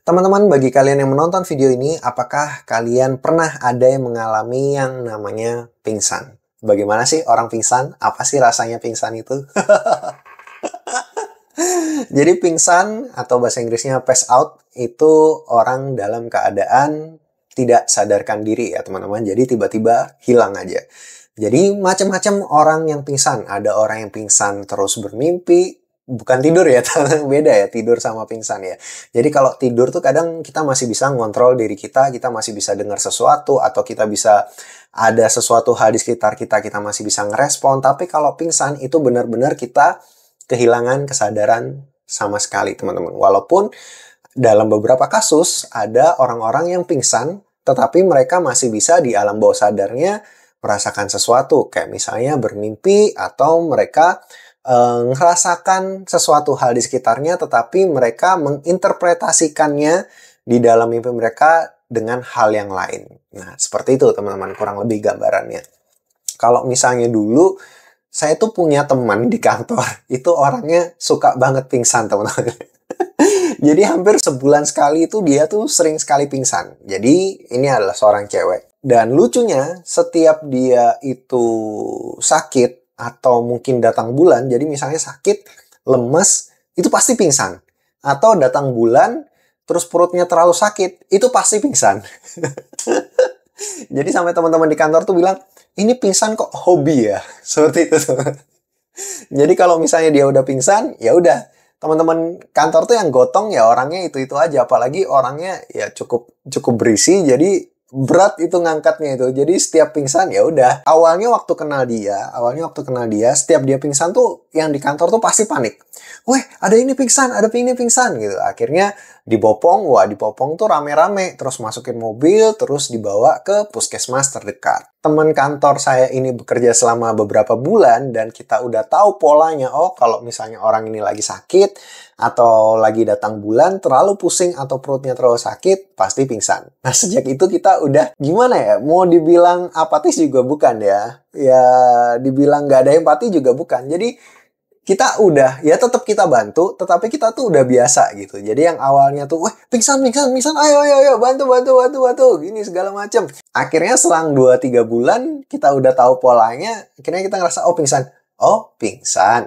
Teman-teman, bagi kalian yang menonton video ini, apakah kalian pernah ada yang mengalami yang namanya pingsan? Bagaimana sih orang pingsan? Apa sih rasanya pingsan itu? Jadi pingsan atau bahasa Inggrisnya pass out itu orang dalam keadaan tidak sadarkan diri ya teman-teman. Jadi tiba-tiba hilang aja. Jadi macam-macam orang yang pingsan. Ada orang yang pingsan terus bermimpi. Bukan tidur ya, beda ya tidur sama pingsan ya. Jadi kalau tidur tuh kadang kita masih bisa ngontrol diri kita masih bisa dengar sesuatu, atau kita bisa ada sesuatu hal di sekitar kita masih bisa ngerespon. Tapi kalau pingsan itu benar-benar kita kehilangan kesadaran sama sekali teman-teman. Walaupun dalam beberapa kasus ada orang-orang yang pingsan, tetapi mereka masih bisa di alam bawah sadarnya merasakan sesuatu. Kayak misalnya bermimpi, atau mereka ngerasakan sesuatu hal di sekitarnya, tetapi mereka menginterpretasikannya di dalam mimpi mereka dengan hal yang lain. Nah, seperti itu teman-teman, kurang lebih gambarannya. Kalau misalnya dulu, saya tuh punya teman di kantor, itu orangnya suka banget pingsan teman-teman. Jadi hampir sebulan sekali itu dia tuh sering sekali pingsan. Jadi ini adalah seorang cewek. Dan lucunya, setiap dia itu sakit, atau mungkin datang bulan, jadi misalnya sakit, lemes, itu pasti pingsan. Atau datang bulan, terus perutnya terlalu sakit, itu pasti pingsan. Jadi sampai teman-teman di kantor tuh bilang, ini pingsan kok hobi ya? Seperti itu. Jadi kalau misalnya dia udah pingsan, ya udah. Teman-teman kantor tuh yang gotong ya orangnya itu-itu aja. Apalagi orangnya ya cukup berisi, jadi berat itu ngangkatnya itu. Jadi setiap pingsan ya udah. Awalnya waktu kenal dia, setiap dia pingsan tuh yang di kantor tuh pasti panik. Weh, ada ini pingsan gitu. Akhirnya dibopong tuh rame-rame, terus masukin mobil, terus dibawa ke puskesmas terdekat. Teman kantor saya ini bekerja selama beberapa bulan dan kita udah tahu polanya. Oh, kalau misalnya orang ini lagi sakit atau lagi datang bulan, terlalu pusing atau perutnya terlalu sakit, pasti pingsan. Nah, sejak itu kita udah gimana ya? Mau dibilang apatis juga bukan ya. Ya, dibilang nggak ada empati juga bukan. Jadi kita udah, ya tetap kita bantu, tetapi kita tuh udah biasa gitu. Jadi yang awalnya tuh, wah pingsan, ayo, bantu, gini segala macam. Akhirnya selang 2-3 bulan, kita udah tahu polanya, akhirnya kita ngerasa, oh pingsan,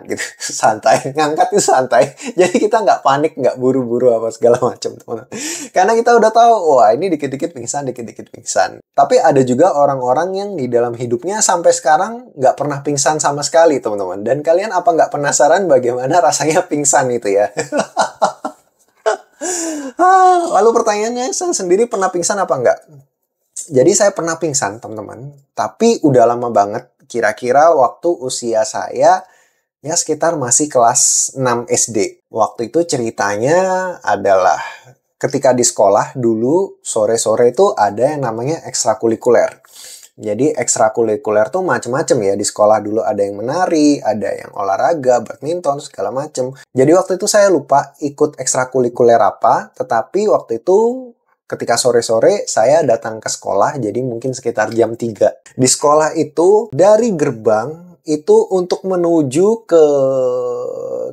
gitu. Santai, ngangkat itu santai. Jadi kita nggak panik, nggak buru-buru apa segala macam, teman-teman. Karena kita udah tahu, wah ini dikit-dikit pingsan. Tapi ada juga orang-orang yang di dalam hidupnya sampai sekarang nggak pernah pingsan sama sekali, teman-teman. Dan kalian apa nggak penasaran bagaimana rasanya pingsan itu ya? Lalu pertanyaannya, saya sendiri pernah pingsan apa nggak? Jadi saya pernah pingsan, teman-teman. Tapi udah lama banget. Kira-kira waktu usia saya ya sekitar masih kelas 6 SD. Waktu itu ceritanya adalah ketika di sekolah dulu sore-sore itu ada yang namanya ekstrakurikuler. Jadi ekstrakurikuler tuh macam-macam ya. Di sekolah dulu ada yang menari, ada yang olahraga, badminton, segala macam. Jadi waktu itu saya lupa ikut ekstrakurikuler apa, tetapi waktu itu ketika sore-sore saya datang ke sekolah, jadi mungkin sekitar jam 3. Di sekolah itu dari gerbang itu untuk menuju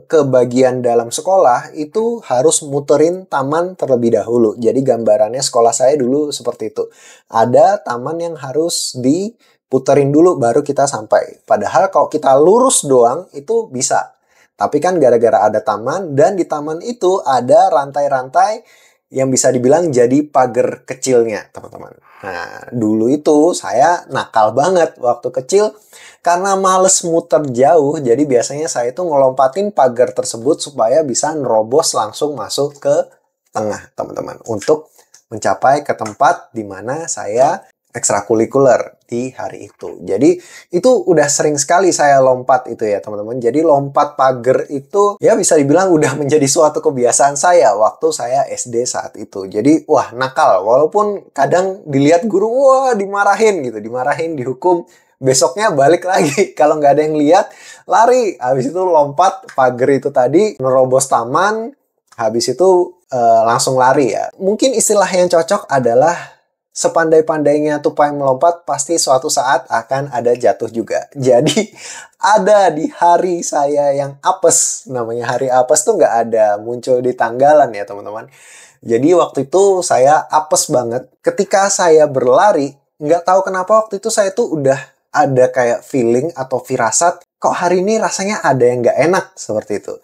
ke bagian dalam sekolah itu harus muterin taman terlebih dahulu. Jadi gambarannya sekolah saya dulu seperti itu. Ada taman yang harus diputerin dulu baru kita sampai. Padahal kalau kita lurus doang itu bisa. Tapi kan gara-gara ada taman, dan di taman itu ada rantai-rantai yang bisa dibilang jadi pagar kecilnya, teman-teman. Nah, dulu itu saya nakal banget waktu kecil karena males muter jauh. Jadi biasanya saya itu ngelompatin pagar tersebut supaya bisa nerobos langsung masuk ke tengah, teman-teman. Untuk mencapai ke tempat di mana saya ekstrakurikuler di hari itu. Jadi itu udah sering sekali saya lompat itu ya teman-teman. Jadi lompat pagar itu ya bisa dibilang udah menjadi suatu kebiasaan saya waktu saya SD saat itu. Jadi wah nakal, walaupun kadang dilihat guru wah dimarahin gitu, dihukum. Besoknya balik lagi, kalau nggak ada yang lihat lari. Habis itu lompat pagar itu tadi, nerobos taman, habis itu langsung lari ya. Mungkin istilah yang cocok adalah sepandai-pandainya tupai melompat, pasti suatu saat akan ada jatuh juga. Jadi, ada di hari saya yang apes. Namanya hari apes tuh nggak ada muncul di tanggalan ya, teman-teman. Jadi, waktu itu saya apes banget. Ketika saya berlari, nggak tahu kenapa waktu itu saya tuh udah ada kayak feeling atau firasat, kok hari ini rasanya ada yang nggak enak, seperti itu.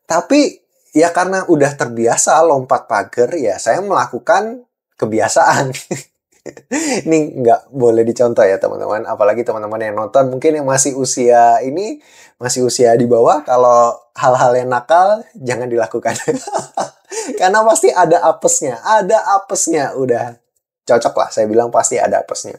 Tapi, ya karena udah terbiasa lompat pagar, ya saya melakukan kebiasaan. Ini nggak boleh dicontoh ya teman-teman. Apalagi teman-teman yang nonton mungkin yang masih usia ini, masih usia di bawah. Kalau hal-hal yang nakal, jangan dilakukan. Karena pasti ada apesnya. Ada apesnya. Udah cocok lah. Saya bilang pasti ada apesnya.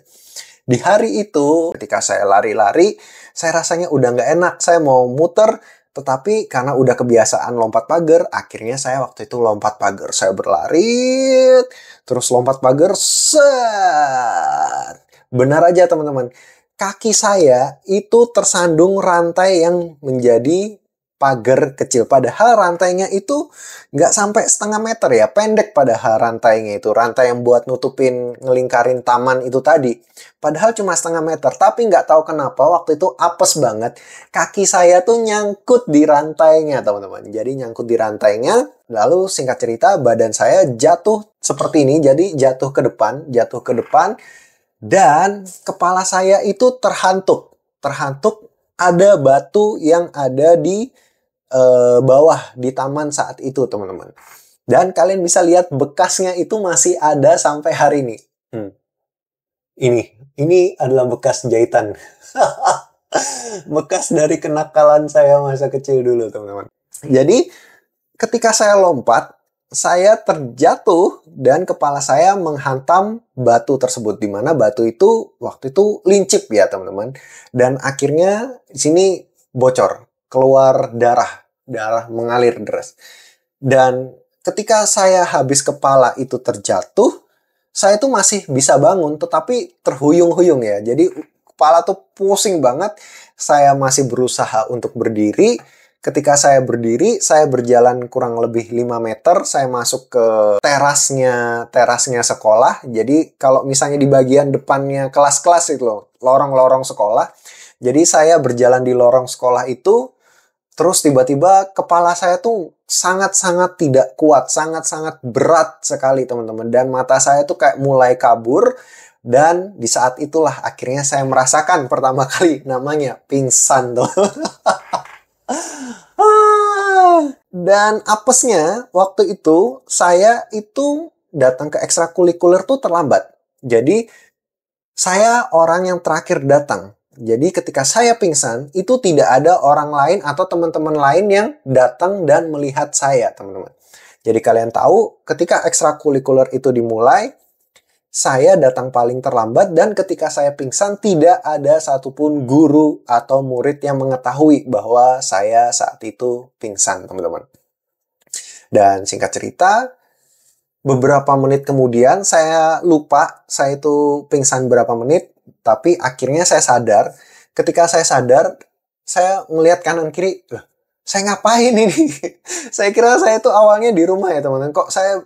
Di hari itu, ketika saya lari-lari, saya rasanya udah nggak enak. Saya mau muter, tetapi karena udah kebiasaan lompat pagar, akhirnya saya waktu itu lompat pagar. Saya berlari, terus lompat pagar, set. Benar aja teman-teman. Kaki saya itu tersandung rantai yang menjadi pagar kecil. Padahal rantainya itu nggak sampai setengah meter ya. Pendek padahal rantainya itu. Rantai yang buat nutupin, ngelingkarin taman itu tadi. Padahal cuma setengah meter. Tapi nggak tahu kenapa waktu itu apes banget. Kaki saya tuh nyangkut di rantainya teman-teman. Jadi nyangkut di rantainya. Lalu singkat cerita badan saya jatuh seperti ini. Jadi jatuh ke depan. Jatuh ke depan. Dan kepala saya itu terhantuk. Terhantuk ada batu yang ada di bawah di taman saat itu teman-teman. Dan kalian bisa lihat bekasnya itu masih ada sampai hari ini. Ini adalah bekas jahitan. Bekas dari kenakalan saya masa kecil dulu teman-teman. Jadi ketika saya lompat, saya terjatuh dan kepala saya menghantam batu tersebut. Di mana batu itu waktu itu lincip ya teman-teman. Dan akhirnya di sini bocor, keluar darah. Darah mengalir deras. Dan ketika saya habis kepala itu terjatuh, saya tuh masih bisa bangun, tetapi terhuyung-huyung ya. Jadi kepala tuh pusing banget. Saya masih berusaha untuk berdiri. Ketika saya berdiri, saya berjalan kurang lebih 5 meter. Saya masuk ke terasnya sekolah. Jadi kalau misalnya di bagian depannya kelas-kelas itu loh, lorong-lorong sekolah. Jadi saya berjalan di lorong sekolah itu. Terus tiba-tiba kepala saya tuh sangat-sangat tidak kuat, sangat-sangat berat sekali teman-teman. Dan mata saya tuh kayak mulai kabur. Dan di saat itulah akhirnya saya merasakan pertama kali namanya pingsan tuh. Dan apesnya waktu itu saya itu datang ke ekstrakurikuler tuh terlambat. Jadi saya orang yang terakhir datang. Jadi ketika saya pingsan, itu tidak ada orang lain atau teman-teman lain yang datang dan melihat saya, teman-teman. Jadi kalian tahu, ketika ekstrakurikuler itu dimulai, saya datang paling terlambat dan ketika saya pingsan, tidak ada satupun guru atau murid yang mengetahui bahwa saya saat itu pingsan, teman-teman. Dan singkat cerita, beberapa menit kemudian, saya lupa saya itu pingsan berapa menit. Tapi akhirnya saya sadar. Ketika saya sadar, saya ngelihat kanan kiri. Saya ngapain ini? Saya kira saya itu awalnya di rumah ya teman-teman. Kok saya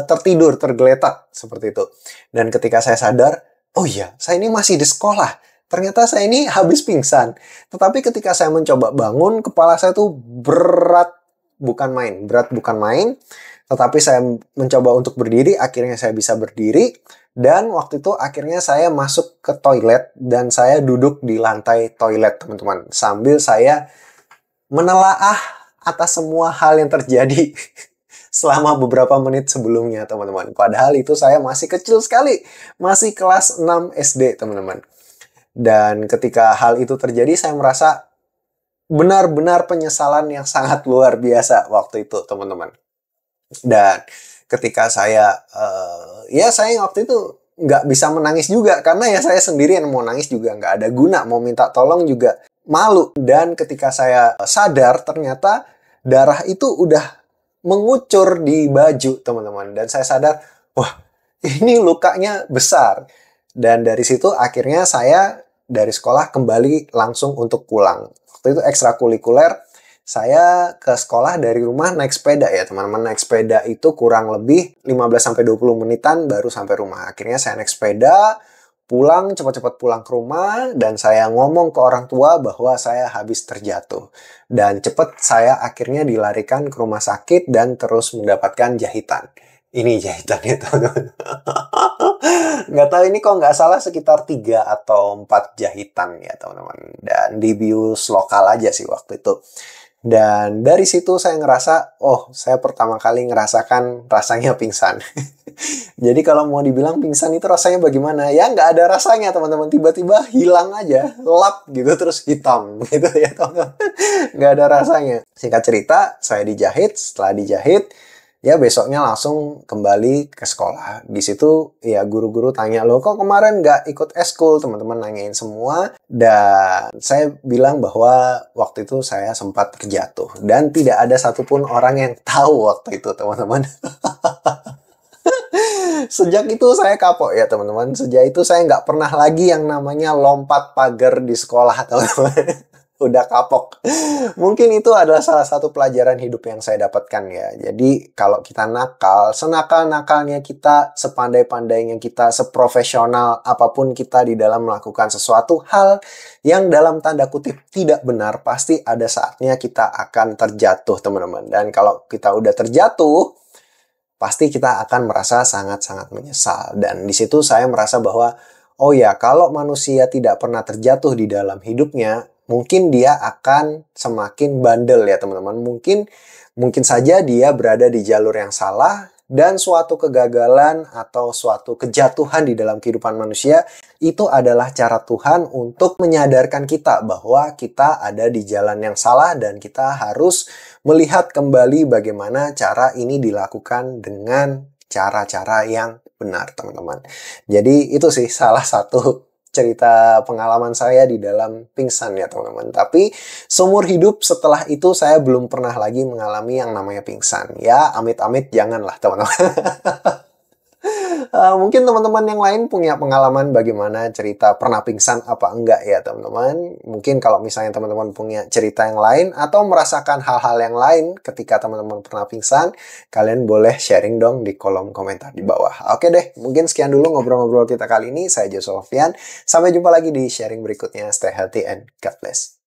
tertidur, tergeletak seperti itu. Dan ketika saya sadar, oh iya, saya ini masih di sekolah. Ternyata saya ini habis pingsan. Tetapi ketika saya mencoba bangun, kepala saya tuh berat bukan main. Berat bukan main. Tetapi saya mencoba untuk berdiri, akhirnya saya bisa berdiri. Dan waktu itu akhirnya saya masuk ke toilet dan saya duduk di lantai toilet, teman-teman. Sambil saya menelaah atas semua hal yang terjadi selama beberapa menit sebelumnya, teman-teman. Padahal itu saya masih kecil sekali. Masih kelas 6 SD, teman-teman. Dan ketika hal itu terjadi, saya merasa benar-benar penyesalan yang sangat luar biasa waktu itu, teman-teman. Dan ketika saya saya waktu itu nggak bisa menangis juga karena ya saya sendirian, mau nangis juga nggak ada guna, mau minta tolong juga malu. Dan ketika saya sadar ternyata darah itu udah mengucur di baju, teman-teman. Dan saya sadar, wah ini lukanya besar. Dan dari situ akhirnya saya dari sekolah kembali langsung untuk pulang. Waktu itu ekstrakurikuler saya ke sekolah dari rumah naik sepeda ya teman-teman. Naik sepeda itu kurang lebih 15-20 menitan baru sampai rumah. Akhirnya saya naik sepeda, pulang, cepat-cepat pulang ke rumah, dan saya ngomong ke orang tua bahwa saya habis terjatuh. Dan cepat saya akhirnya dilarikan ke rumah sakit dan terus mendapatkan jahitan. Ini jahitannya teman-teman. Nggak tahu ini kok nggak salah sekitar 3 atau 4 jahitan ya teman-teman. Dan dibius lokal aja sih waktu itu. Dan dari situ saya ngerasa, oh saya pertama kali ngerasakan rasanya pingsan. Jadi kalau mau dibilang pingsan itu rasanya bagaimana? Ya nggak ada rasanya teman-teman. Tiba-tiba hilang aja, lap gitu terus hitam gitu ya teman-teman. Nggak ada rasanya. Singkat cerita, saya dijahit. Setelah dijahit, ya besoknya langsung kembali ke sekolah. Di situ ya guru-guru tanya, loh kok kemarin nggak ikut eskul? Teman-teman nanyain semua. Dan saya bilang bahwa waktu itu saya sempat terjatuh. Dan tidak ada satupun orang yang tahu waktu itu teman-teman. Sejak itu saya kapok ya teman-teman. Sejak itu saya nggak pernah lagi yang namanya lompat pagar di sekolah teman-teman. Udah kapok. Mungkin itu adalah salah satu pelajaran hidup yang saya dapatkan ya. Jadi kalau kita nakal, senakal-nakalnya kita, sepandai-pandainya kita, seprofesional apapun kita di dalam melakukan sesuatu hal yang dalam tanda kutip tidak benar, pasti ada saatnya kita akan terjatuh teman-teman. Dan kalau kita udah terjatuh, pasti kita akan merasa sangat-sangat menyesal. Dan di situ saya merasa bahwa, oh ya, kalau manusia tidak pernah terjatuh di dalam hidupnya, mungkin dia akan semakin bandel ya teman-teman. Mungkin saja dia berada di jalur yang salah, dan suatu kegagalan atau suatu kejatuhan di dalam kehidupan manusia itu adalah cara Tuhan untuk menyadarkan kita bahwa kita ada di jalan yang salah dan kita harus melihat kembali bagaimana cara ini dilakukan dengan cara-cara yang benar, teman-teman. Jadi itu sih salah satu cerita pengalaman saya di dalam pingsan ya teman-teman. Tapi seumur hidup setelah itu saya belum pernah lagi mengalami yang namanya pingsan. Ya amit-amit janganlah teman-teman. Mungkin teman-teman yang lain punya pengalaman bagaimana cerita pernah pingsan apa enggak ya teman-teman. Mungkin kalau misalnya teman-teman punya cerita yang lain atau merasakan hal-hal yang lain ketika teman-teman pernah pingsan, kalian boleh sharing dong di kolom komentar di bawah. Oke deh, mungkin sekian dulu ngobrol-ngobrol kita kali ini. Saya Joshua Fian. Sampai jumpa lagi di sharing berikutnya. Stay healthy and God bless.